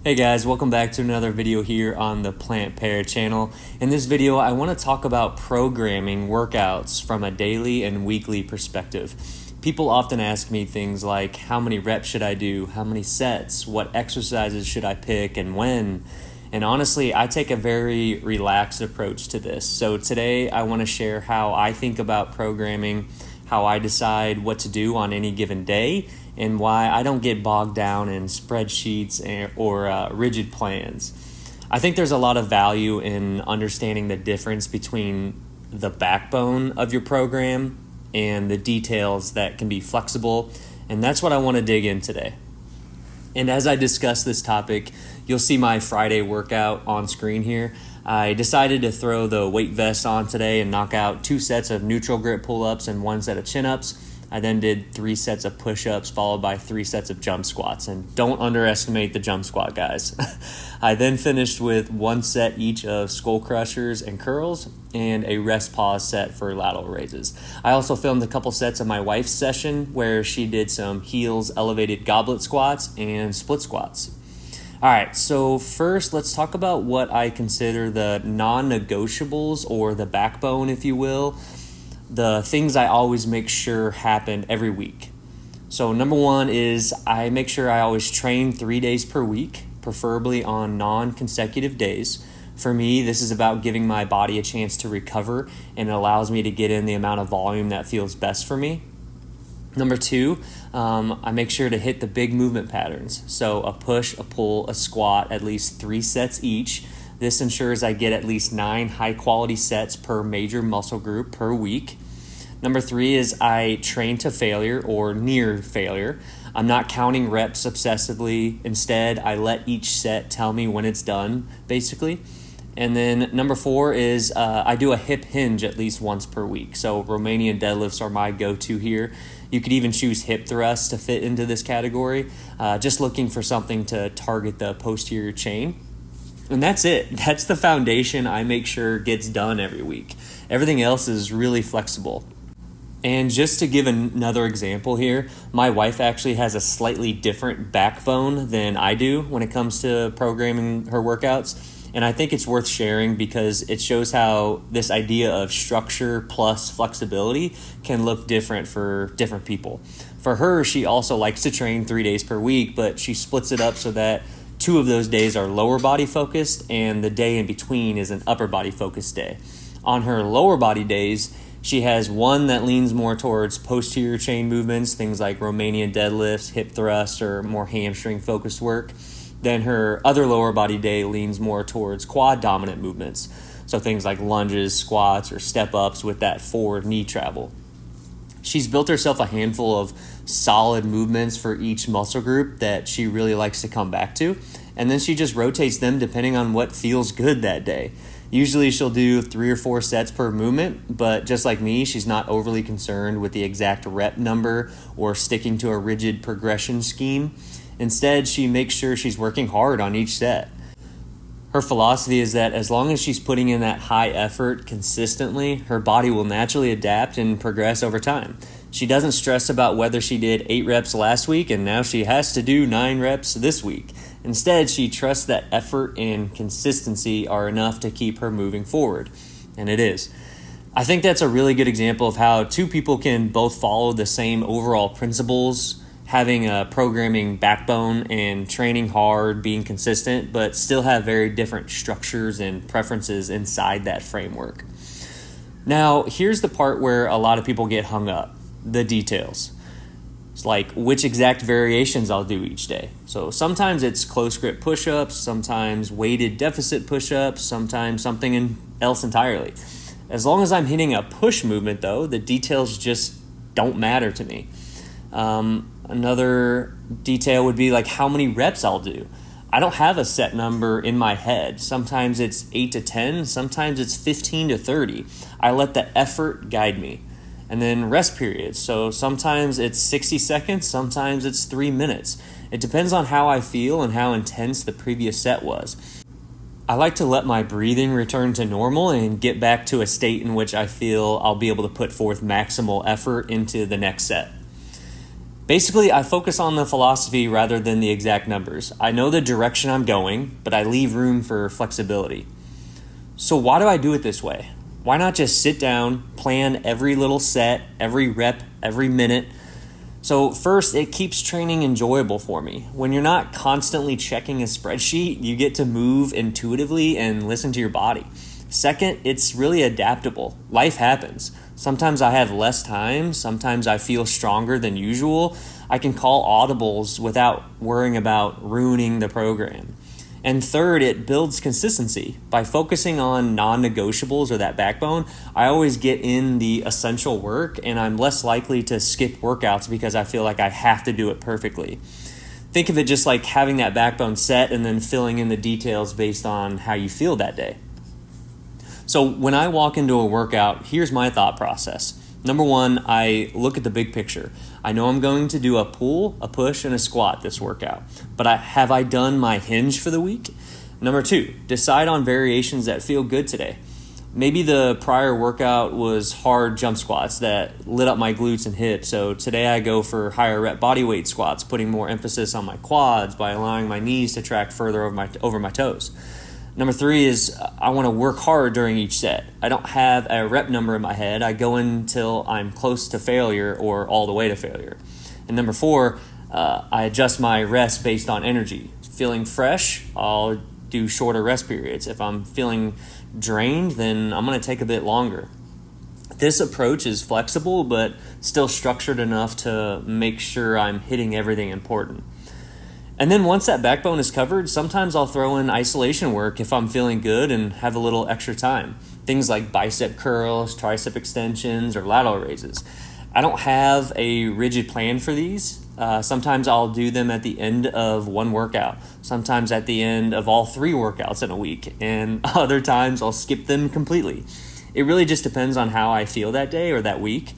Hey guys, welcome back to another video here on the Plant Pair channel. In this video, I want to talk about programming workouts from a daily and weekly perspective. People often ask me things like, how many reps should I do? How many sets? What exercises should I pick and when? And honestly, I take a very relaxed approach to this. So today I want to share how I think about programming, how I decide what to do on any given day, and why I don't get bogged down in spreadsheets or rigid plans. I think there's a lot of value in understanding the difference between the backbone of your program and the details that can be flexible, and that's what I want to dig in today. And as I discuss this topic, you'll see my Friday workout on screen here. I decided to throw the weight vest on today and knock out 2 sets of neutral grip pull-ups and 1 set of chin-ups. I then did 3 sets of push-ups followed by 3 sets of jump squats. And don't underestimate the jump squat, guys. I then finished with 1 set each of skull crushers and curls and a rest pause set for lateral raises. I also filmed a couple sets of my wife's session where she did some heels elevated goblet squats and split squats. All right, so first let's talk about what I consider the non-negotiables, or the backbone, if you will. The things I always make sure happen every week. So number 1 is I make sure I always train 3 days per week, preferably on non-consecutive days. For me, this is about giving my body a chance to recover, and it allows me to get in the amount of volume that feels best for me. Number 2, I make sure to hit the big movement patterns. So a push, a pull, a squat, at least 3 sets each. This ensures I get at least 9 high-quality sets per major muscle group per week. Number 3 is I train to failure or near failure. I'm not counting reps obsessively. Instead, I let each set tell me when it's done, basically. And then number 4 is I do a hip hinge at least once per week. So Romanian deadlifts are my go-to here. You could even choose hip thrusts to fit into this category, just looking for something to target the posterior chain. And that's it. That's the foundation I make sure gets done every week. Everything else is really flexible. And just to give another example here, my wife actually has a slightly different backbone than I do when it comes to programming her workouts. And I think it's worth sharing because it shows how this idea of structure plus flexibility can look different for different people. For her, she also likes to train 3 days per week, but she splits it up so that 2 of those days are lower body focused and the day in between is an upper body focused day. On her lower body days, she has 1 that leans more towards posterior chain movements, things like Romanian deadlifts, hip thrusts, or more hamstring focused work. Then her other lower body day leans more towards quad dominant movements, so things like lunges, squats, or step ups with that forward knee travel. She's built herself a handful of solid movements for each muscle group that she really likes to come back to, and then she just rotates them depending on what feels good that day. Usually she'll do 3 or 4 sets per movement, but just like me, she's not overly concerned with the exact rep number or sticking to a rigid progression scheme. Instead, she makes sure she's working hard on each set. Her philosophy is that as long as she's putting in that high effort consistently, her body will naturally adapt and progress over time. She doesn't stress about whether she did 8 reps last week and now she has to do 9 reps this week. Instead, she trusts that effort and consistency are enough to keep her moving forward. And it is. I think that's a really good example of how 2 people can both follow the same overall principles, having a programming backbone and training hard, being consistent, but still have very different structures and preferences inside that framework. Now, here's the part where a lot of people get hung up, the details. It's like which exact variations I'll do each day. So sometimes it's close grip push-ups, sometimes weighted deficit push-ups, sometimes something else entirely. As long as I'm hitting a push movement, though, the details just don't matter to me. Another detail would be like how many reps I'll do. I don't have a set number in my head. Sometimes it's 8 to 10, sometimes it's 15 to 30. I let the effort guide me. And then rest periods. So sometimes it's 60 seconds, sometimes it's 3 minutes. It depends on how I feel and how intense the previous set was. I like to let my breathing return to normal and get back to a state in which I feel I'll be able to put forth maximal effort into the next set. Basically, I focus on the philosophy rather than the exact numbers. I know the direction I'm going, but I leave room for flexibility. So why do I do it this way? Why not just sit down, plan every little set, every rep, every minute? So first, it keeps training enjoyable for me. When you're not constantly checking a spreadsheet, you get to move intuitively and listen to your body. Second, it's really adaptable. Life happens. Sometimes I have less time. Sometimes I feel stronger than usual. I can call audibles without worrying about ruining the program. And third, it builds consistency. By focusing on non-negotiables or that backbone, I always get in the essential work, and I'm less likely to skip workouts because I feel like I have to do it perfectly. Think of it just like having that backbone set and then filling in the details based on how you feel that day. So when I walk into a workout, here's my thought process. Number one, I look at the big picture. I know I'm going to do a pull, a push, and a squat this workout, but have I done my hinge for the week? Number two, decide on variations that feel good today. Maybe the prior workout was hard jump squats that lit up my glutes and hips, so today I go for higher rep bodyweight squats, putting more emphasis on my quads by allowing my knees to track further over my toes. Number three is I want to work hard during each set. I don't have a rep number in my head. I go until I'm close to failure or all the way to failure. And number four, I adjust my rest based on energy. Feeling fresh, I'll do shorter rest periods. If I'm feeling drained, then I'm going to take a bit longer. This approach is flexible, but still structured enough to make sure I'm hitting everything important. And then once that backbone is covered, sometimes I'll throw in isolation work if I'm feeling good and have a little extra time. Things like bicep curls, tricep extensions, or lateral raises. I don't have a rigid plan for these. Sometimes I'll do them at the end of one workout. Sometimes at the end of all 3 workouts in a week. And other times I'll skip them completely. It really just depends on how I feel that day or that week.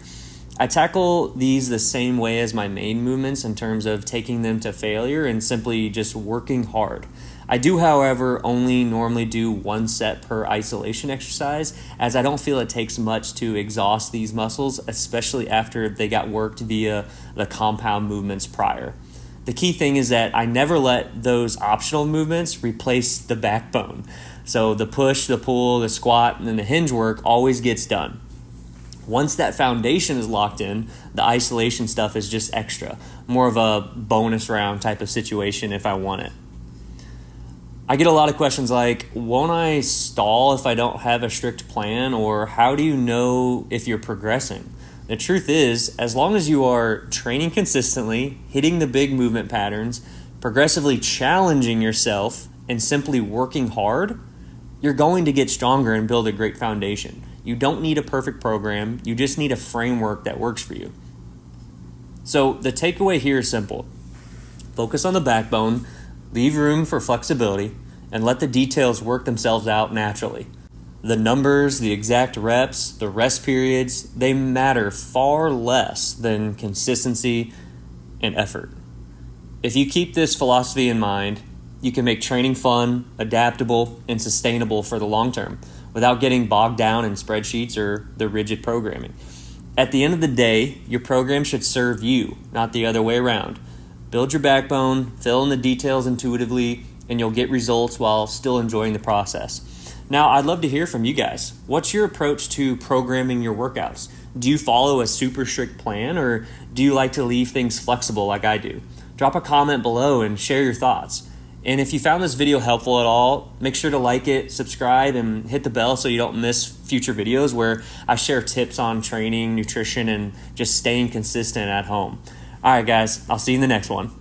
I tackle these the same way as my main movements in terms of taking them to failure and simply just working hard. I do, however, only normally do 1 set per isolation exercise, as I don't feel it takes much to exhaust these muscles, especially after they got worked via the compound movements prior. The key thing is that I never let those optional movements replace the backbone. So the push, the pull, the squat, and then the hinge work always gets done. Once that foundation is locked in, the isolation stuff is just extra, more of a bonus round type of situation if I want it. I get a lot of questions like, won't I stall if I don't have a strict plan, or how do you know if you're progressing? The truth is, as long as you are training consistently, hitting the big movement patterns, progressively challenging yourself, and simply working hard, you're going to get stronger and build a great foundation. You don't need a perfect program. You just need a framework that works for you. So the takeaway here is simple. Focus on the backbone, leave room for flexibility, and let the details work themselves out naturally. The numbers, the exact reps, the rest periods, they matter far less than consistency and effort. If you keep this philosophy in mind, you can make training fun, adaptable, and sustainable for the long term, without getting bogged down in spreadsheets or the rigid programming. At the end of the day, your program should serve you, not the other way around. Build your backbone, fill in the details intuitively, and you'll get results while still enjoying the process. Now, I'd love to hear from you guys. What's your approach to programming your workouts? Do you follow a super strict plan, or do you like to leave things flexible like I do? Drop a comment below and share your thoughts. And if you found this video helpful at all, make sure to like it, subscribe, and hit the bell so you don't miss future videos where I share tips on training, nutrition, and just staying consistent at home. All right, guys, I'll see you in the next one.